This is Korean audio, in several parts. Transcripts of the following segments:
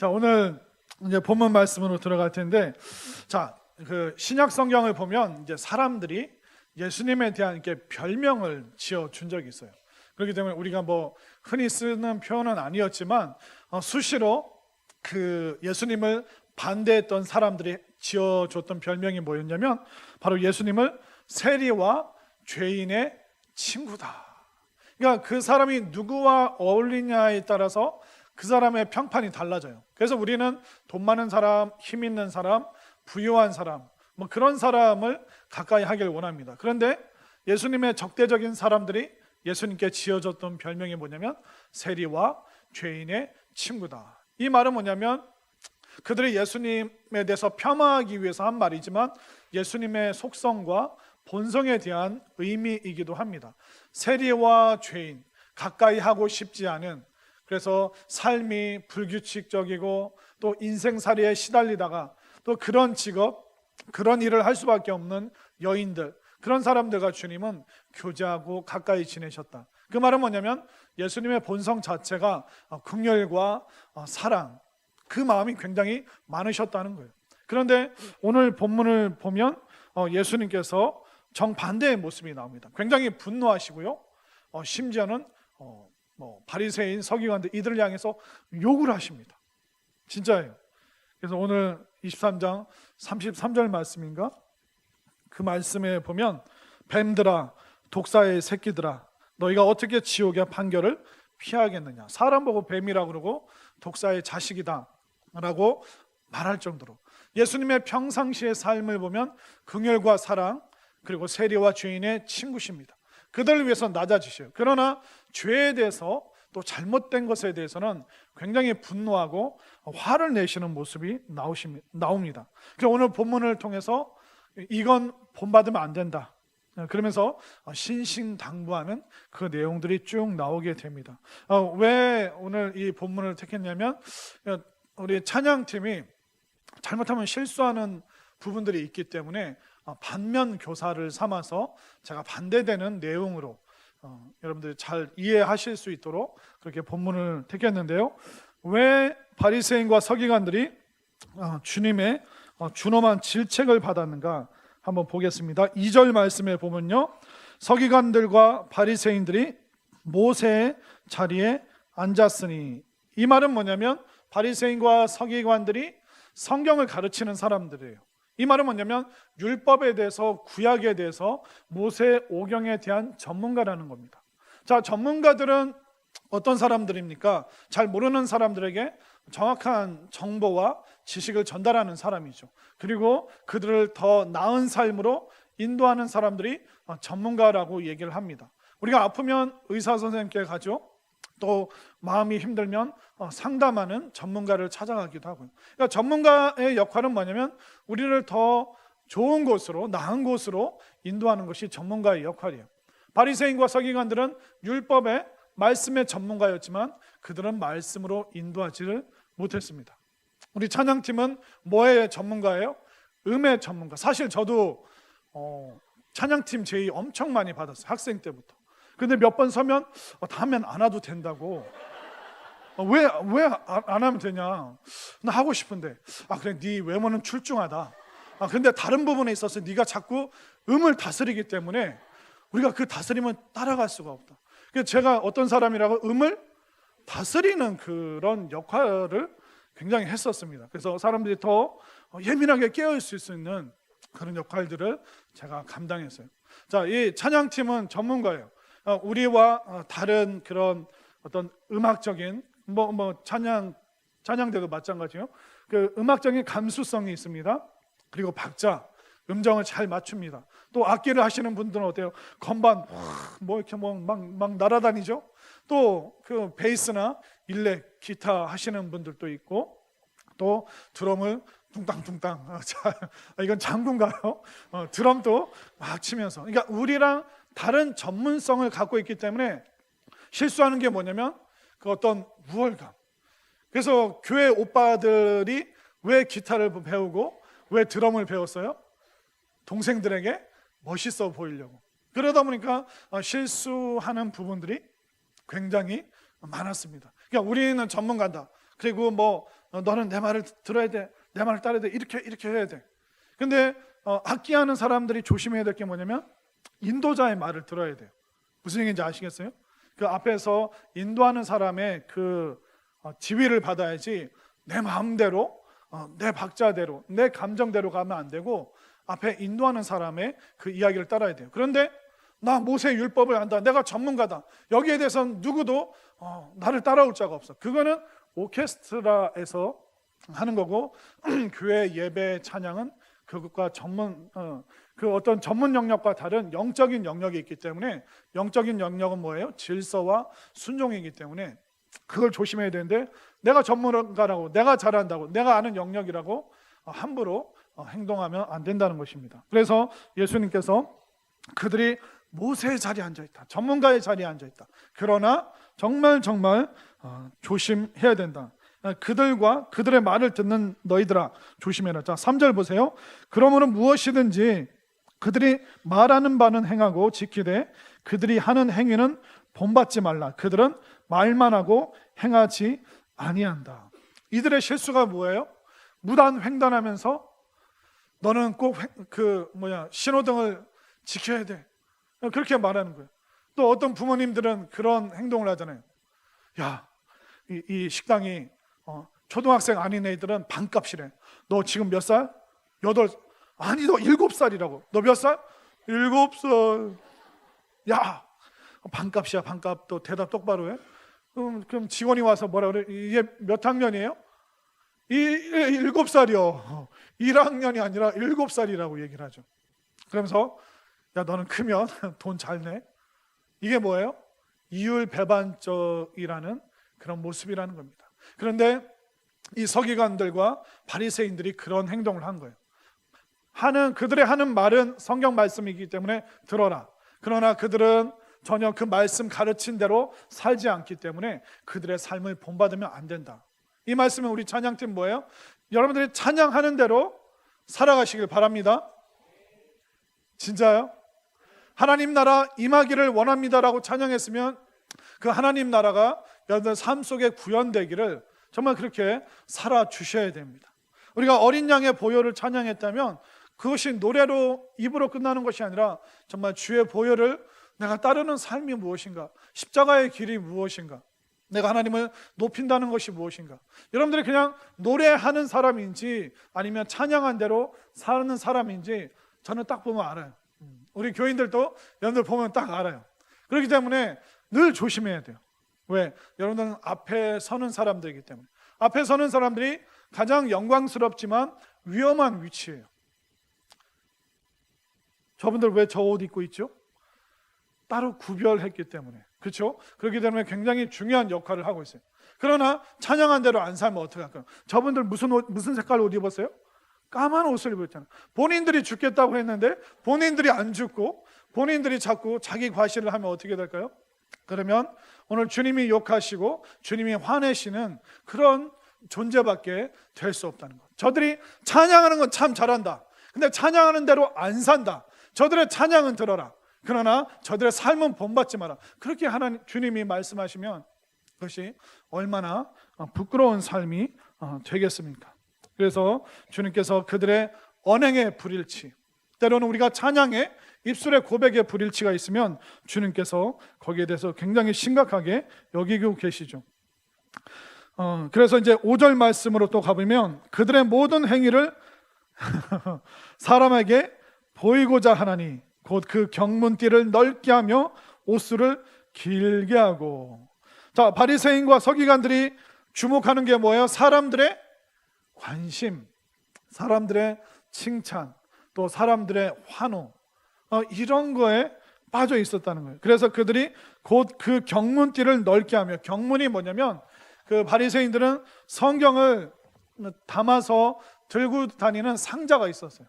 자, 오늘 이제 본문 말씀으로 들어갈 텐데, 자, 그 신약 성경을 보면 이제 사람들이 예수님에 대한 이렇게 별명을 지어 준 적이 있어요. 그렇기 때문에 우리가 뭐 흔히 쓰는 표현은 아니었지만 수시로 그 예수님을 반대했던 사람들이 지어줬던 별명이 뭐였냐면 바로 예수님을 세리와 죄인의 친구다. 그러니까 그 사람이 누구와 어울리냐에 따라서 그 사람의 평판이 달라져요. 그래서 우리는 돈 많은 사람, 힘 있는 사람, 부유한 사람, 뭐 그런 사람을 가까이 하길 원합니다. 그런데 예수님의 적대적인 사람들이 예수님께 지어줬던 별명이 뭐냐면 세리와 죄인의 친구다. 이 말은 뭐냐면 그들이 예수님에 대해서 폄하하기 위해서 한 말이지만 예수님의 속성과 본성에 대한 의미이기도 합니다. 세리와 죄인, 가까이 하고 싶지 않은, 그래서 삶이 불규칙적이고 또 인생살이에 시달리다가 또 그런 직업, 그런 일을 할 수밖에 없는 여인들, 그런 사람들과 주님은 교제하고 가까이 지내셨다. 그 말은 뭐냐면 예수님의 본성 자체가 긍휼과 사랑, 그 마음이 굉장히 많으셨다는 거예요. 그런데 오늘 본문을 보면 예수님께서 정반대의 모습이 나옵니다. 굉장히 분노하시고요, 심지어는 바리새인, 서기관들 이들을 향해서 욕을 하십니다. 진짜예요. 그래서 오늘 23장 33절 말씀인가? 그 말씀에 보면 뱀들아, 독사의 새끼들아, 너희가 어떻게 지옥의 판결을 피하겠느냐. 사람 보고 뱀이라고 그러고 독사의 자식이다 라고 말할 정도로 예수님의 평상시의 삶을 보면 긍휼과 사랑, 그리고 세리와 죄인의 친구십니다. 그들을 위해서 낮아지셔요. 그러나 죄에 대해서 또 잘못된 것에 대해서는 굉장히 분노하고 화를 내시는 모습이 나옵니다. 그래서 오늘 본문을 통해서 이건 본받으면 안 된다, 그러면서 신신당부하는 그 내용들이 쭉 나오게 됩니다. 왜 오늘 이 본문을 택했냐면 우리 찬양팀이 잘못하면 실수하는 부분들이 있기 때문에 반면 교사를 삼아서 제가 반대되는 내용으로 여러분들이 잘 이해하실 수 있도록 그렇게 본문을 택했는데요. 왜 바리새인과 서기관들이 주님의 준엄한 질책을 받았는가 한번 보겠습니다. 2절 말씀에 보면요, 서기관들과 바리새인들이 모세의 자리에 앉았으니, 이 말은 뭐냐면 바리새인과 서기관들이 성경을 가르치는 사람들이에요. 이 말은 뭐냐면 율법에 대해서, 구약에 대해서, 모세 오경에 대한 전문가라는 겁니다. 자, 전문가들은 어떤 사람들입니까? 잘 모르는 사람들에게 정확한 정보와 지식을 전달하는 사람이죠. 그리고 그들을 더 나은 삶으로 인도하는 사람들이 전문가라고 얘기를 합니다. 우리가 아프면 의사 선생님께 가죠. 또 마음이 힘들면 상담하는 전문가를 찾아가기도 하고요. 그러니까 전문가의 역할은 뭐냐면 우리를 더 좋은 곳으로, 나은 곳으로 인도하는 것이 전문가의 역할이에요. 바리새인과 서기관들은 율법의 말씀의 전문가였지만 그들은 말씀으로 인도하지를 못했습니다. 우리 찬양팀은 뭐의 전문가예요? 음의 전문가. 사실 저도 찬양팀 제의 엄청 많이 받았어요, 학생 때부터. 근데 몇 번 서면 다음엔 안 와도 된다고. 왜 안 하면 되냐? 나 하고 싶은데. 그래, 네 외모는 출중하다. 근데 다른 부분에 있어서 네가 자꾸 음을 다스리기 때문에 우리가 그 다스림을 따라갈 수가 없다. 그래서 제가 어떤 사람이라고 음을 다스리는 그런 역할을 굉장히 했었습니다. 그래서 사람들이 더 예민하게 깨어있을 수 있는 그런 역할들을 제가 감당했어요. 자, 이 찬양팀은 전문가예요. 우리와 다른 그런 어떤 음악적인 찬양대도 마찬가지예요. 그 음악적인 감수성이 있습니다. 그리고 박자, 음정을 잘 맞춥니다. 또 악기를 하시는 분들은 어때요? 건반 이렇게 막 날아다니죠. 또 그 베이스나 일렉, 기타 하시는 분들도 있고, 또 드럼을 둥땅둥땅. 이건 장군가요? 드럼도 막 치면서. 그러니까 우리랑 다른 전문성을 갖고 있기 때문에 실수하는 게 뭐냐면 그 어떤 우월감. 그래서 교회 오빠들이 왜 기타를 배우고 왜 드럼을 배웠어요? 동생들에게 멋있어 보이려고. 그러다 보니까 실수하는 부분들이 굉장히 많았습니다. 그러니까 우리는 전문가다. 그리고 너는 내 말을 들어야 돼, 내 말을 따라야 돼, 이렇게 해야 돼. 근데 악기하는 사람들이 조심해야 될 게 뭐냐면 인도자의 말을 들어야 돼요. 무슨 얘기인지 아시겠어요? 그 앞에서 인도하는 사람의 그 지휘를 받아야지 내 마음대로, 내 박자대로, 내 감정대로 가면 안 되고 앞에 인도하는 사람의 그 이야기를 따라야 돼요. 그런데 나 모세 율법을 안다, 내가 전문가다, 여기에 대해서는 누구도 나를 따라올 자가 없어. 그거는 오케스트라에서 하는 거고 교회 예배 찬양은 그것과 그 어떤 전문 영역과 다른 영적인 영역이 있기 때문에, 영적인 영역은 뭐예요? 질서와 순종이기 때문에 그걸 조심해야 되는데, 내가 전문가라고, 내가 잘한다고, 내가 아는 영역이라고 함부로 행동하면 안 된다는 것입니다. 그래서 예수님께서 그들이 모세의 자리에 앉아있다, 전문가의 자리에 앉아있다, 그러나 정말 조심해야 된다. 그들과 그들의 말을 듣는 너희들아 조심해라. 자, 3절 보세요. 그러므로 무엇이든지 그들이 말하는 바는 행하고 지키되 그들이 하는 행위는 본받지 말라. 그들은 말만 하고 행하지 아니한다. 이들의 실수가 뭐예요? 무단 횡단하면서 너는 꼭 신호등을 지켜야 돼, 그렇게 말하는 거예요. 또 어떤 부모님들은 그런 행동을 하잖아요. 야, 이 식당이 초등학생 아닌 애들은 반값이래. 너 지금 몇 살? 8. 아니, 너 7살이라고. 너 몇 살? 7살. 야, 반값이야, 반값. 또 대답 똑바로 해. 그럼 직원이 와서 뭐라 그래? 이게 몇 학년이에요? 7살이요. 1학년이 아니라 7살이라고 얘기를 하죠. 그러면서 야, 너는 크면 돈 잘 내. 이게 뭐예요? 이율배반적이라는 그런 모습이라는 겁니다. 그런데 이 서기관들과 바리새인들이 그런 행동을 한 거예요. 그들의 하는 말은 성경 말씀이기 때문에 들어라. 그러나 그들은 전혀 그 말씀 가르친 대로 살지 않기 때문에 그들의 삶을 본받으면 안 된다. 이 말씀은 우리 찬양팀 뭐예요? 여러분들이 찬양하는 대로 살아가시길 바랍니다. 진짜요? 하나님 나라 임하기를 원합니다라고 찬양했으면 그 하나님 나라가 여러분들 삶 속에 구현되기를 정말 그렇게 살아주셔야 됩니다. 우리가 어린 양의 보혈을 찬양했다면 그것이 노래로 입으로 끝나는 것이 아니라 정말 주의 보혈을 내가 따르는 삶이 무엇인가, 십자가의 길이 무엇인가, 내가 하나님을 높인다는 것이 무엇인가. 여러분들이 그냥 노래하는 사람인지 아니면 찬양한 대로 사는 사람인지 저는 딱 보면 알아요. 우리 교인들도 여러분들 보면 딱 알아요. 그렇기 때문에 늘 조심해야 돼요. 왜? 여러분들은 앞에 서는 사람들이기 때문에. 앞에 서는 사람들이 가장 영광스럽지만 위험한 위치예요. 저분들 왜 저 옷 입고 있죠? 따로 구별했기 때문에. 그렇죠? 그렇기 때문에 굉장히 중요한 역할을 하고 있어요. 그러나 찬양한 대로 안 살면 어떡할까요? 저분들 무슨 색깔 옷 입었어요? 까만 옷을 입었잖아요. 본인들이 죽겠다고 했는데 본인들이 안 죽고 본인들이 자꾸 자기 과시를 하면 어떻게 될까요? 그러면 오늘 주님이 욕하시고 주님이 화내시는 그런 존재밖에 될 수 없다는 것. 저들이 찬양하는 건 참 잘한다. 근데 찬양하는 대로 안 산다. 저들의 찬양은 들어라. 그러나 저들의 삶은 본받지 마라. 그렇게 주님이 말씀하시면 그것이 얼마나 부끄러운 삶이 되겠습니까? 그래서 주님께서 그들의 언행의 불일치, 때로는 우리가 찬양에 입술의 고백의 불일치가 있으면 주님께서 거기에 대해서 굉장히 심각하게 여기고 계시죠. 그래서 이제 5절 말씀으로 또 가보면 그들의 모든 행위를 사람에게 보이고자 하나니 곧 그 경문띠를 넓게 하며 옷수를 길게 하고. 자, 바리새인과 서기관들이 주목하는 게 뭐예요? 사람들의 관심, 사람들의 칭찬, 또 사람들의 환호, 이런 거에 빠져 있었다는 거예요. 그래서 그들이 곧 그 경문띠를 넓게 하며, 경문이 뭐냐면 그 바리새인들은 성경을 담아서 들고 다니는 상자가 있었어요.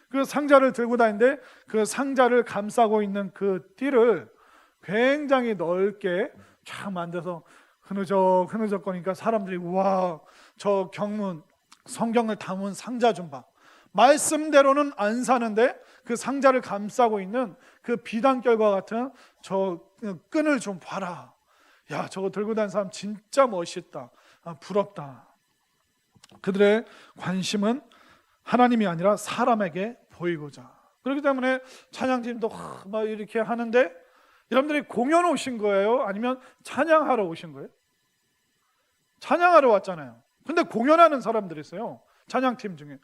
그 상자를 들고 다니는데 그 상자를 감싸고 있는 그 띠를 굉장히 넓게 쫙 만들어서 흐느적 거니까 사람들이 와, 저 경문, 성경을 담은 상자 좀 봐. 말씀대로는 안 사는데 그 상자를 감싸고 있는 그 비단결과 같은 저 끈을 좀 봐라. 야, 저거 들고 다니는 사람 진짜 멋있다. 부럽다. 그들의 관심은 하나님이 아니라 사람에게 보이고자. 그렇기 때문에 찬양팀도 막 이렇게 하는데 여러분들이 공연 오신 거예요? 아니면 찬양하러 오신 거예요? 찬양하러 왔잖아요. 근데 공연하는 사람들이 있어요. 찬양팀 중에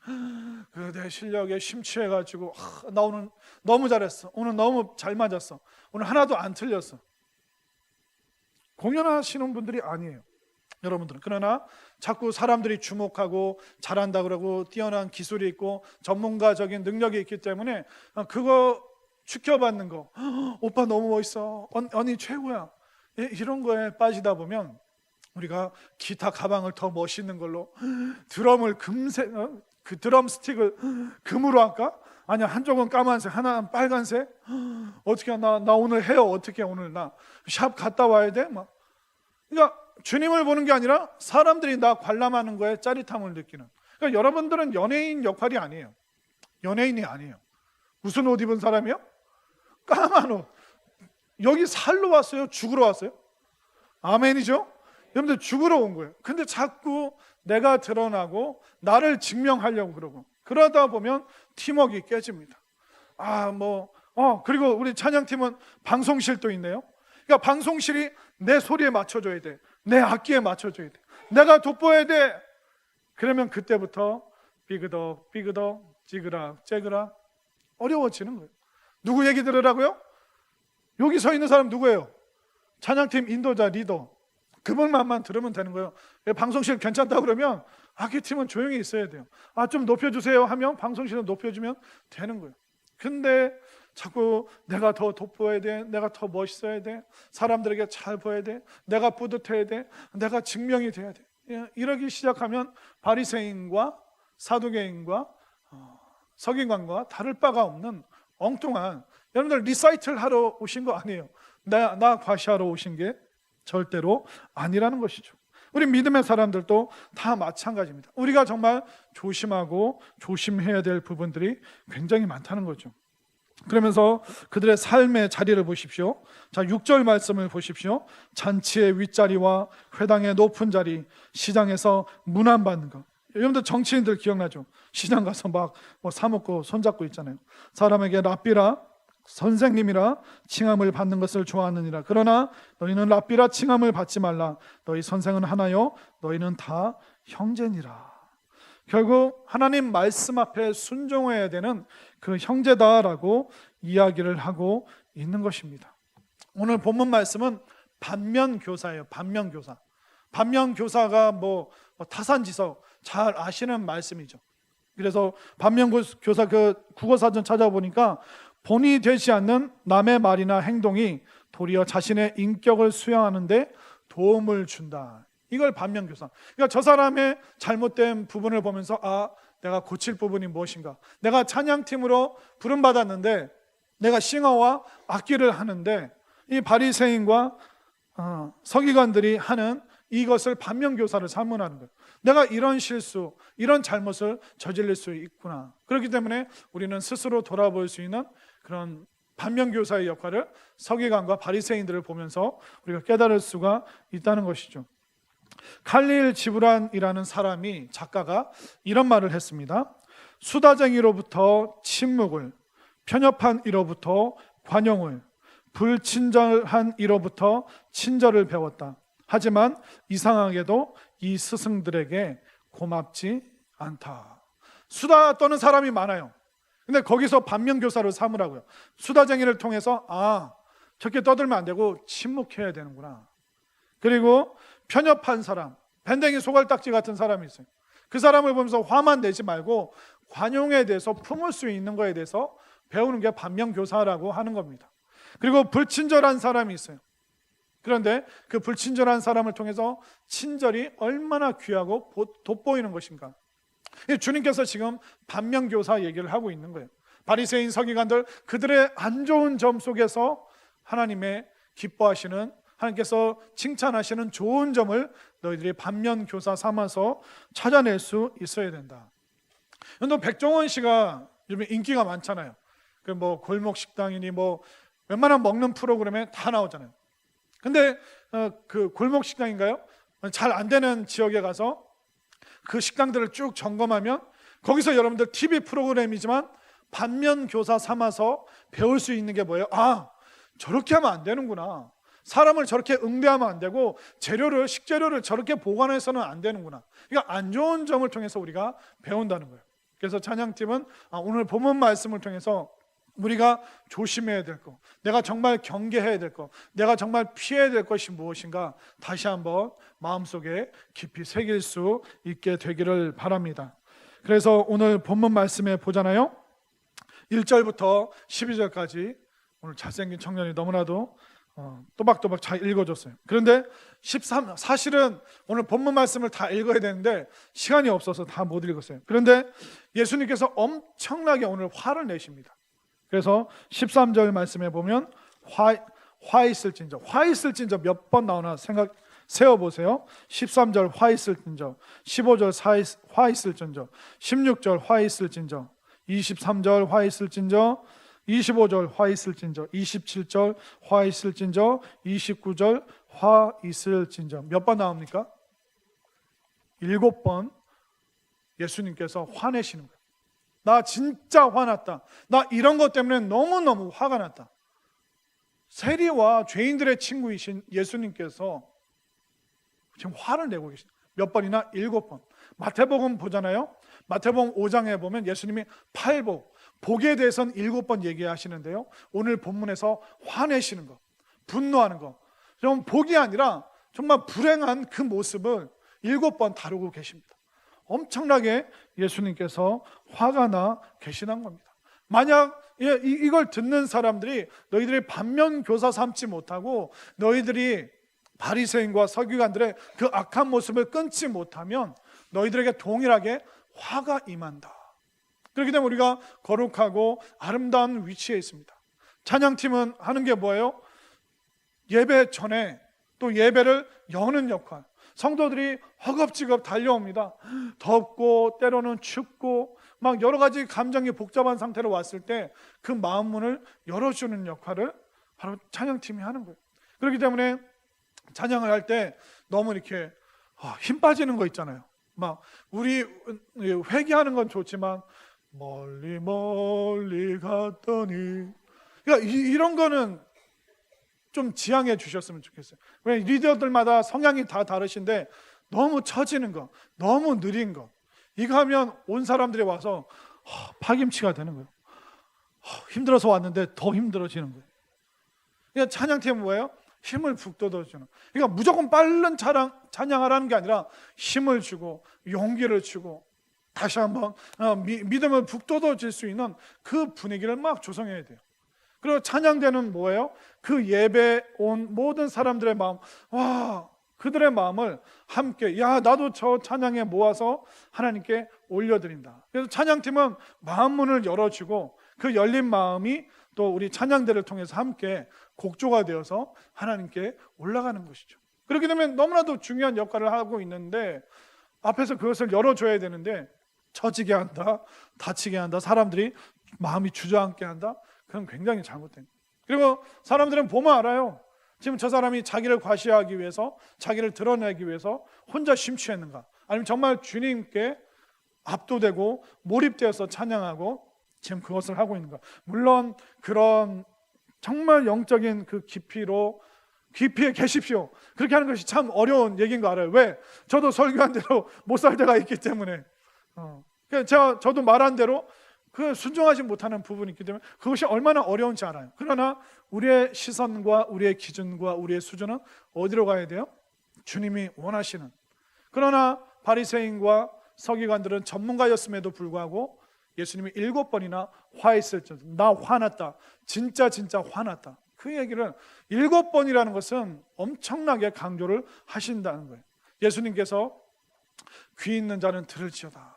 내 실력에 심취해가지고 나 오늘 너무 잘했어, 오늘 너무 잘 맞았어, 오늘 하나도 안 틀렸어. 공연하시는 분들이 아니에요, 여러분들은. 그러나 자꾸 사람들이 주목하고 잘한다 그러고 뛰어난 기술이 있고 전문가적인 능력이 있기 때문에 그거 축혀받는 거, 오빠 너무 멋있어, 언니 최고야, 이런 거에 빠지다 보면 우리가 기타 가방을 더 멋있는 걸로, 드럼을 금색, 그 드럼 스틱을 금으로 할까? 아니야, 한쪽은 까만색, 하나는 빨간색. 어떻게 나 오늘 헤어 어떻게, 오늘 나 샵 갔다 와야 돼? 막. 그러니까 주님을 보는 게 아니라 사람들이 나 관람하는 거에 짜릿함을 느끼는. 그러니까 여러분들은 연예인 역할이 아니에요. 연예인이 아니에요. 무슨 옷 입은 사람이요? 까만 옷. 여기 살러 왔어요? 죽으러 왔어요? 아멘이죠? 여러분들 죽으러 온 거예요. 근데 자꾸 내가 드러나고 나를 증명하려고 그러고, 그러다 보면 팀워크가 깨집니다. 그리고 우리 찬양팀은 방송실도 있네요. 그러니까 방송실이 내 소리에 맞춰줘야 돼, 내 악기에 맞춰줘야 돼, 내가 돋보여야 돼. 그러면 그때부터 삐그덕 찌그락 째그락 어려워지는 거예요. 누구 얘기 들으라고요? 여기 서 있는 사람 누구예요? 찬양팀 인도자 리더, 그분만 들으면 되는 거예요. 방송실 괜찮다 그러면 악기팀은 조용히 있어야 돼요. 좀 높여주세요 하면 방송실은 높여주면 되는 거예요. 근데 자꾸 내가 더 돋보여야 돼, 내가 더 멋있어야 돼, 사람들에게 잘 보여야 돼, 내가 뿌듯해야 돼, 내가 증명이 돼야 돼. 이러기 시작하면 바리새인과 사두개인과 서기관과 다를 바가 없는 엉뚱한, 여러분들 리사이틀 하러 오신 거 아니에요. 나 과시하러 오신 게 절대로 아니라는 것이죠. 우리 믿음의 사람들도 다 마찬가지입니다. 우리가 정말 조심하고 조심해야 될 부분들이 굉장히 많다는 거죠. 그러면서 그들의 삶의 자리를 보십시오. 자, 6절 말씀을 보십시오. 잔치의 윗자리와 회당의 높은 자리, 시장에서 문안받는 것. 여러분들 정치인들 기억나죠? 시장 가서 막 사먹고 손잡고 있잖아요. 사람에게 랍비라, 선생님이라 칭함을 받는 것을 좋아하느니라. 그러나 너희는 랍비라 칭함을 받지 말라. 너희 선생은 하나요, 너희는 다 형제니라. 결국 하나님 말씀 앞에 순종해야 되는 그 형제다라고 이야기를 하고 있는 것입니다. 오늘 본문 말씀은 반면교사예요. 반면교사. 반면교사가 타산지석 잘 아시는 말씀이죠. 그래서 반면교사 그 국어사전 찾아보니까 본이 되지 않는 남의 말이나 행동이 도리어 자신의 인격을 수양하는데 도움을 준다. 이걸 반면교사. 그러니까 저 사람의 잘못된 부분을 보면서 내가 고칠 부분이 무엇인가, 내가 찬양팀으로 부름받았는데 내가 싱어와 악기를 하는데 이 바리새인과 서기관들이 하는 이것을 반면교사를 삼문하는 거예요. 내가 이런 실수, 이런 잘못을 저질릴 수 있구나. 그렇기 때문에 우리는 스스로 돌아볼 수 있는 그런 반면교사의 역할을 서기관과 바리새인들을 보면서 우리가 깨달을 수가 있다는 것이죠. 칼릴 지브란이라는 사람이, 작가가 이런 말을 했습니다. 수다쟁이로부터 침묵을, 편협한 이로부터 관용을, 불친절한 이로부터 친절을 배웠다. 하지만 이상하게도 이 스승들에게 고맙지 않다. 수다 떠는 사람이 많아요. 근데 거기서 반면교사를 삼으라고요. 수다쟁이를 통해서 저렇게 떠들면 안 되고 침묵해야 되는구나. 그리고 편협한 사람, 밴댕이 소갈딱지 같은 사람이 있어요. 그 사람을 보면서 화만 내지 말고 관용에 대해서, 품을 수 있는 거에 대해서 배우는 게 반면교사라고 하는 겁니다. 그리고 불친절한 사람이 있어요. 그런데 그 불친절한 사람을 통해서 친절이 얼마나 귀하고 돋보이는 것인가. 주님께서 지금 반면교사 얘기를 하고 있는 거예요. 바리새인 서기관들, 그들의 안 좋은 점 속에서 하나님의 기뻐하시는, 하나님께서 칭찬하시는 좋은 점을 너희들이 반면교사 삼아서 찾아낼 수 있어야 된다. 또 백종원 씨가 요즘 인기가 많잖아요. 그 골목 식당이니 웬만한 먹는 프로그램에 다 나오잖아요. 근데 그 골목 식당인가요? 잘 안 되는 지역에 가서 그 식당들을 쭉 점검하면 거기서 여러분들 TV 프로그램이지만 반면 교사 삼아서 배울 수 있는 게 뭐예요? 아, 저렇게 하면 안 되는구나. 사람을 저렇게 응대하면 안 되고 식재료를 저렇게 보관해서는 안 되는구나. 그러니까 안 좋은 점을 통해서 우리가 배운다는 거예요. 그래서 찬양팀은 오늘 본문 말씀을 통해서 우리가 조심해야 될 것, 내가 정말 경계해야 될 것, 내가 정말 피해야 될 것이 무엇인가 다시 한번 마음속에 깊이 새길 수 있게 되기를 바랍니다. 그래서 오늘 본문 말씀에 보잖아요. 1절부터 12절까지 오늘 잘생긴 청년이 너무나도 또박또박 잘 읽어줬어요. 그런데 사실은 오늘 본문 말씀을 다 읽어야 되는데 시간이 없어서 다 못 읽었어요. 그런데 예수님께서 엄청나게 오늘 화를 내십니다. 그래서 13절 말씀에 보면 화 있을진저 몇 번 나오나 세어보세요. 13절 화 있을진저, 15절 화 있을진저, 16절 화 있을진저, 23절 화 있을진저, 25절 화 있을진저, 27절 화 있을진저, 29절 화 있을진저. 몇 번 나옵니까? 7번 예수님께서 화내시는 거예요. 나 진짜 화났다. 나 이런 것 때문에 너무너무 화가 났다. 세리와 죄인들의 친구이신 예수님께서 지금 화를 내고 계신 몇 번이나? 7번. 마태복음 보잖아요. 마태복음 5장에 보면 예수님이 복에 대해서는 7번 얘기하시는데요, 오늘 본문에서 화내시는 거, 분노하는 거, 좀 복이 아니라 정말 불행한 그 모습을 7번 다루고 계십니다. 엄청나게 예수님께서 화가 나 계시는 겁니다. 만약 이걸 듣는 사람들이 너희들이 반면교사 삼지 못하고 너희들이 바리새인과 서기관들의 그 악한 모습을 끊지 못하면 너희들에게 동일하게 화가 임한다. 그렇기 때문에 우리가 거룩하고 아름다운 위치에 있습니다. 찬양팀은 하는 게 뭐예요? 예배 전에 또 예배를 여는 역할. 성도들이 허겁지겁 달려옵니다. 덥고 때로는 춥고 막 여러 가지 감정이 복잡한 상태로 왔을 때 그 마음 문을 열어주는 역할을 바로 찬양팀이 하는 거예요. 그렇기 때문에 찬양을 할 때 너무 이렇게 힘 빠지는 거 있잖아요. 막 우리 회개하는 건 좋지만 멀리 멀리 갔더니, 그러니까 이런 거는 좀 지양해 주셨으면 좋겠어요. 왜 리더들마다 성향이 다 다르신데 너무 처지는 거, 너무 느린 거, 이거 하면 온 사람들이 와서 파김치가 되는 거예요. 힘들어서 왔는데 더 힘들어지는 거예요. 그러니까 찬양팀은 뭐예요? 힘을 북돋아주는. 그러니까 무조건 빠른 찬양하라는 게 아니라 힘을 주고 용기를 주고 다시 한번 믿음을 북돋아줄 수 있는 그 분위기를 막 조성해야 돼요. 그리고 찬양대는 뭐예요? 그 예배 온 모든 사람들의 마음, 그들의 마음을 함께, 나도 저 찬양에 모아서 하나님께 올려드린다. 그래서 찬양팀은 마음 문을 열어주고 그 열린 마음이 또 우리 찬양대를 통해서 함께 곡조가 되어서 하나님께 올라가는 것이죠. 그렇게 되면 너무나도 중요한 역할을 하고 있는데 앞에서 그것을 열어줘야 되는데 처지게 한다, 다치게 한다, 사람들이 마음이 주저앉게 한다. 그건 굉장히 잘못된 거예요. 그리고 사람들은 보면 알아요. 지금 저 사람이 자기를 과시하기 위해서, 자기를 드러내기 위해서 혼자 심취했는가, 아니면 정말 주님께 압도되고 몰입되어서 찬양하고 지금 그것을 하고 있는가. 물론 그런 정말 영적인 그 깊이에 계십시오, 그렇게 하는 것이 참 어려운 얘기인 거 알아요. 왜? 저도 설교한 대로 못 살 때가 있기 때문에. 저도 말한 대로 그 순종하지 못하는 부분이 있기 때문에 그것이 얼마나 어려운지 알아요. 그러나 우리의 시선과 우리의 기준과 우리의 수준은 어디로 가야 돼요? 주님이 원하시는. 그러나 바리새인과 서기관들은 전문가였음에도 불구하고 예수님이 7번이나 화했을 때, 나 화났다, 진짜 화났다, 그 얘기를 7번이라는 것은 엄청나게 강조를 하신다는 거예요. 예수님께서 귀 있는 자는 들을지어다,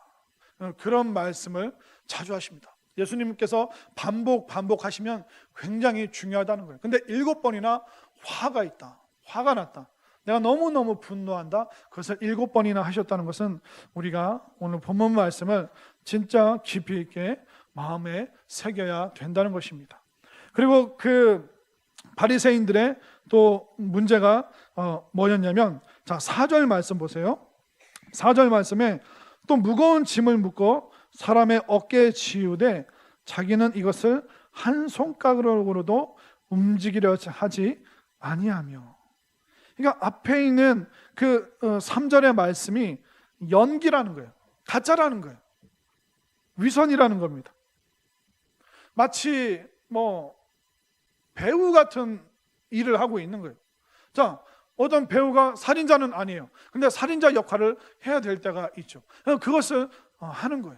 그런 말씀을 자주 하십니다. 예수님께서 반복하시면 굉장히 중요하다는 거예요. 근데 7번이나 화가 있다, 화가 났다, 내가 너무너무 분노한다, 그것을 7번이나 하셨다는 것은 우리가 오늘 본문 말씀을 진짜 깊이 있게 마음에 새겨야 된다는 것입니다. 그리고 그 바리새인들의 또 문제가 뭐였냐면, 자 4절 말씀 보세요. 4절 말씀에 또 무거운 짐을 묶어 사람의 어깨에 지우되 자기는 이것을 한 손가락으로도 움직이려 하지 아니하며. 그러니까 앞에 있는 그 3절의 말씀이 연기라는 거예요. 가짜라는 거예요. 위선이라는 겁니다. 마치 배우 같은 일을 하고 있는 거예요. 자, 어떤 배우가 살인자는 아니에요. 근데 살인자 역할을 해야 될 때가 있죠. 그것을 하는 거예요.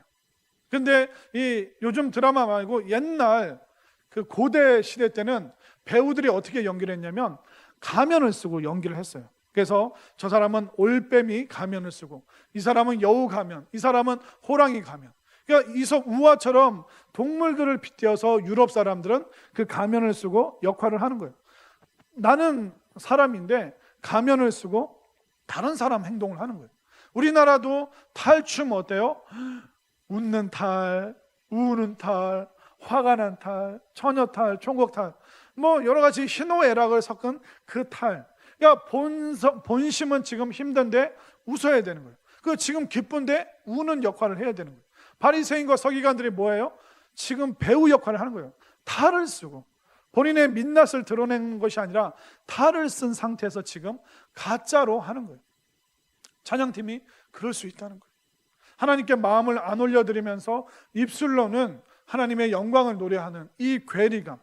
근데 이 요즘 드라마 말고 옛날 그 고대 시대 때는 배우들이 어떻게 연기를 했냐면 가면을 쓰고 연기를 했어요. 그래서 저 사람은 올빼미 가면을 쓰고, 이 사람은 여우 가면, 이 사람은 호랑이 가면. 그러니까 이솝 우화처럼 동물들을 빗대어서 유럽 사람들은 그 가면을 쓰고 역할을 하는 거예요. 나는 사람인데 가면을 쓰고 다른 사람 행동을 하는 거예요. 우리나라도 탈춤 어때요? 웃는 탈, 우는 탈, 화가 난 탈, 처녀 탈, 총각 탈, 여러 가지 희노애락을 섞은 그 탈. 그러니까 본심은 지금 힘든데 웃어야 되는 거예요. 그 지금 기쁜데 우는 역할을 해야 되는 거예요. 바리새인과 서기관들이 뭐예요? 지금 배우 역할을 하는 거예요. 탈을 쓰고 본인의 민낯을 드러내는 것이 아니라 탈을 쓴 상태에서 지금 가짜로 하는 거예요. 찬양팀이 그럴 수 있다는 거예요. 하나님께 마음을 안 올려드리면서 입술로는 하나님의 영광을 노래하는 이 괴리감.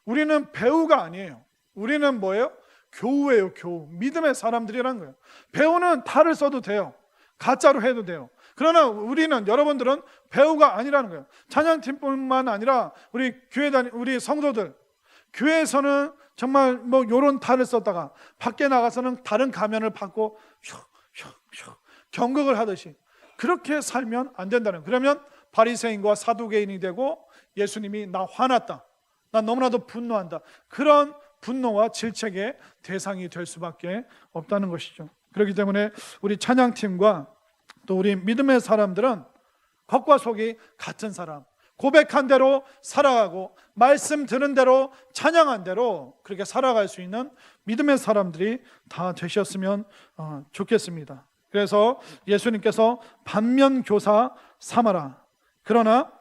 우리는 배우가 아니에요. 우리는 뭐예요? 교우예요. 교우. 믿음의 사람들이라는 거예요. 배우는 탈을 써도 돼요. 가짜로 해도 돼요. 그러나 우리는, 여러분들은 배우가 아니라는 거예요. 찬양팀뿐만 아니라 우리 우리 성도들, 교회에서는 정말 요런 탈을 썼다가 밖에 나가서는 다른 가면을 받고 경극을 하듯이 그렇게 살면 안 된다는 거예요. 그러면 바리새인과 사두개인이 되고 예수님이 나 화났다, 나 너무나도 분노한다, 그런 분노와 질책의 대상이 될 수밖에 없다는 것이죠. 그렇기 때문에 우리 찬양팀과 또 우리 믿음의 사람들은 겉과 속이 같은 사람, 고백한 대로 살아가고 말씀 들은 대로 찬양한 대로 그렇게 살아갈 수 있는 믿음의 사람들이 다 되셨으면 좋겠습니다. 그래서 예수님께서 반면교사 삼아라. 그러나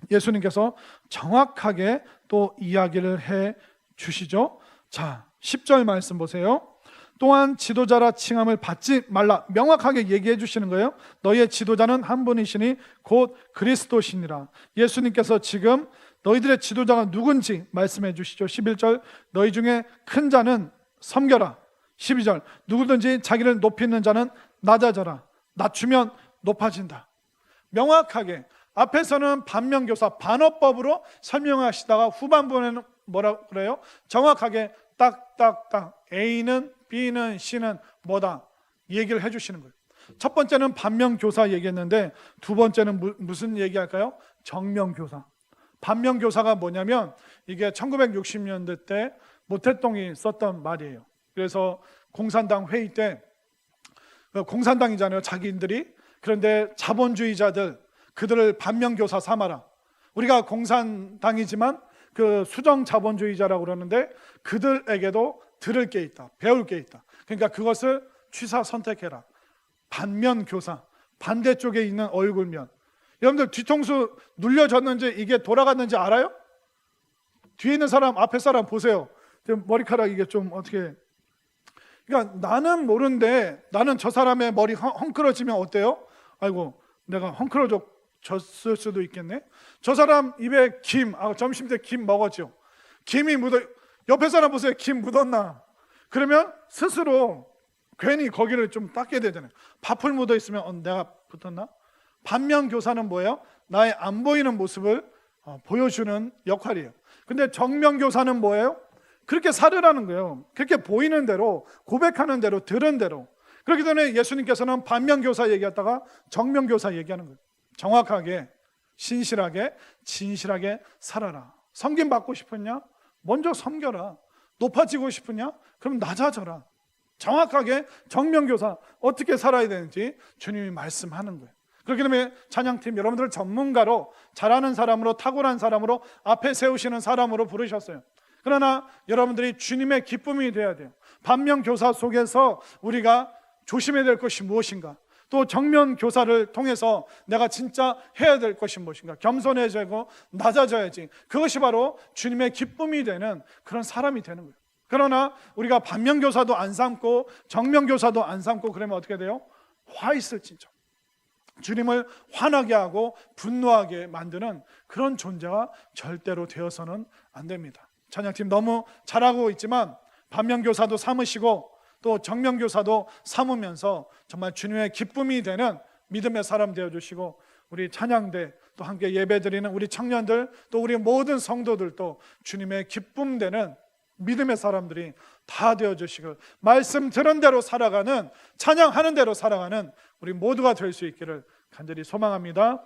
예수님께서 정확하게 또 이야기를 해 주시죠. 자, 10절 말씀 보세요. 또한 지도자라 칭함을 받지 말라. 명확하게 얘기해 주시는 거예요. 너희의 지도자는 한 분이시니 곧 그리스도시니라. 예수님께서 지금 너희들의 지도자가 누군지 말씀해 주시죠. 11절, 너희 중에 큰 자는 섬겨라. 12절, 누구든지 자기를 높이는 자는 낮아져라. 낮추면 높아진다. 명확하게 앞에서는 반면교사, 반어법으로 설명하시다가 후반부에는 뭐라 그래요? 정확하게 딱딱딱 A는 B는 C는 뭐다 얘기를 해주시는 거예요. 첫 번째는 반면교사 얘기했는데 두 번째는 무슨 얘기할까요? 정면교사. 반면교사가 뭐냐면 이게 1960년대 때 모태똥이 썼던 말이에요. 그래서 공산당 회의 때, 공산당이잖아요, 자기들이. 그런데 자본주의자들, 그들을 반면교사 삼아라. 우리가 공산당이지만 그 수정 자본주의자라고 그러는데 그들에게도 들을 게 있다, 배울 게 있다. 그러니까 그것을 취사 선택해라. 반면교사, 반대쪽에 있는 얼굴면. 여러분들 뒤통수 눌려졌는지 이게 돌아갔는지 알아요? 뒤에 있는 사람, 앞에 사람 보세요. 머리카락 이게 좀 어떻게, 그러니까 나는 모르는데 나는 저 사람의 머리 헝클어지면 어때요? 아이고, 내가 헝클어졌을 수도 있겠네. 저 사람 입에 김, 점심 때 김 먹었죠. 김이 묻어, 옆에 사람 보세요. 김 묻었나? 그러면 스스로 괜히 거기를 좀 닦게 되잖아요. 밥풀 묻어 있으면 내가 붙었나? 반면교사는 뭐예요? 나의 안 보이는 모습을 보여주는 역할이에요. 근데 정면교사는 뭐예요? 그렇게 살으라는 거예요. 그렇게 보이는 대로, 고백하는 대로, 들은 대로. 그렇기 때문에 예수님께서는 반면교사 얘기했다가 정면교사 얘기하는 거예요. 정확하게, 신실하게, 진실하게 살아라. 섬김 받고 싶으냐? 먼저 섬겨라. 높아지고 싶으냐? 그럼 낮아져라. 정확하게 정면교사 어떻게 살아야 되는지 주님이 말씀하는 거예요. 그렇기 때문에 찬양팀 여러분들을 전문가로, 잘하는 사람으로, 탁월한 사람으로, 앞에 세우시는 사람으로 부르셨어요. 그러나 여러분들이 주님의 기쁨이 되어야 돼요. 반면교사 속에서 우리가 조심해야 될 것이 무엇인가? 또 정면 교사를 통해서 내가 진짜 해야 될 것이 무엇인가, 겸손해지고 낮아져야지. 그것이 바로 주님의 기쁨이 되는 그런 사람이 되는 거예요. 그러나 우리가 반면 교사도 안 삼고 정면 교사도 안 삼고 그러면 어떻게 돼요? 화 있을진저, 주님을 화나게 하고 분노하게 만드는 그런 존재가 절대로 되어서는 안 됩니다. 찬양팀 너무 잘하고 있지만 반면 교사도 삼으시고 또 정면 교사도 삼으면서 정말 주님의 기쁨이 되는 믿음의 사람 되어주시고, 우리 찬양대 또 함께 예배드리는 우리 청년들 또 우리 모든 성도들도 주님의 기쁨 되는 믿음의 사람들이 다 되어주시고, 말씀 들은 대로 살아가는, 찬양하는 대로 살아가는 우리 모두가 될 수 있기를 간절히 소망합니다.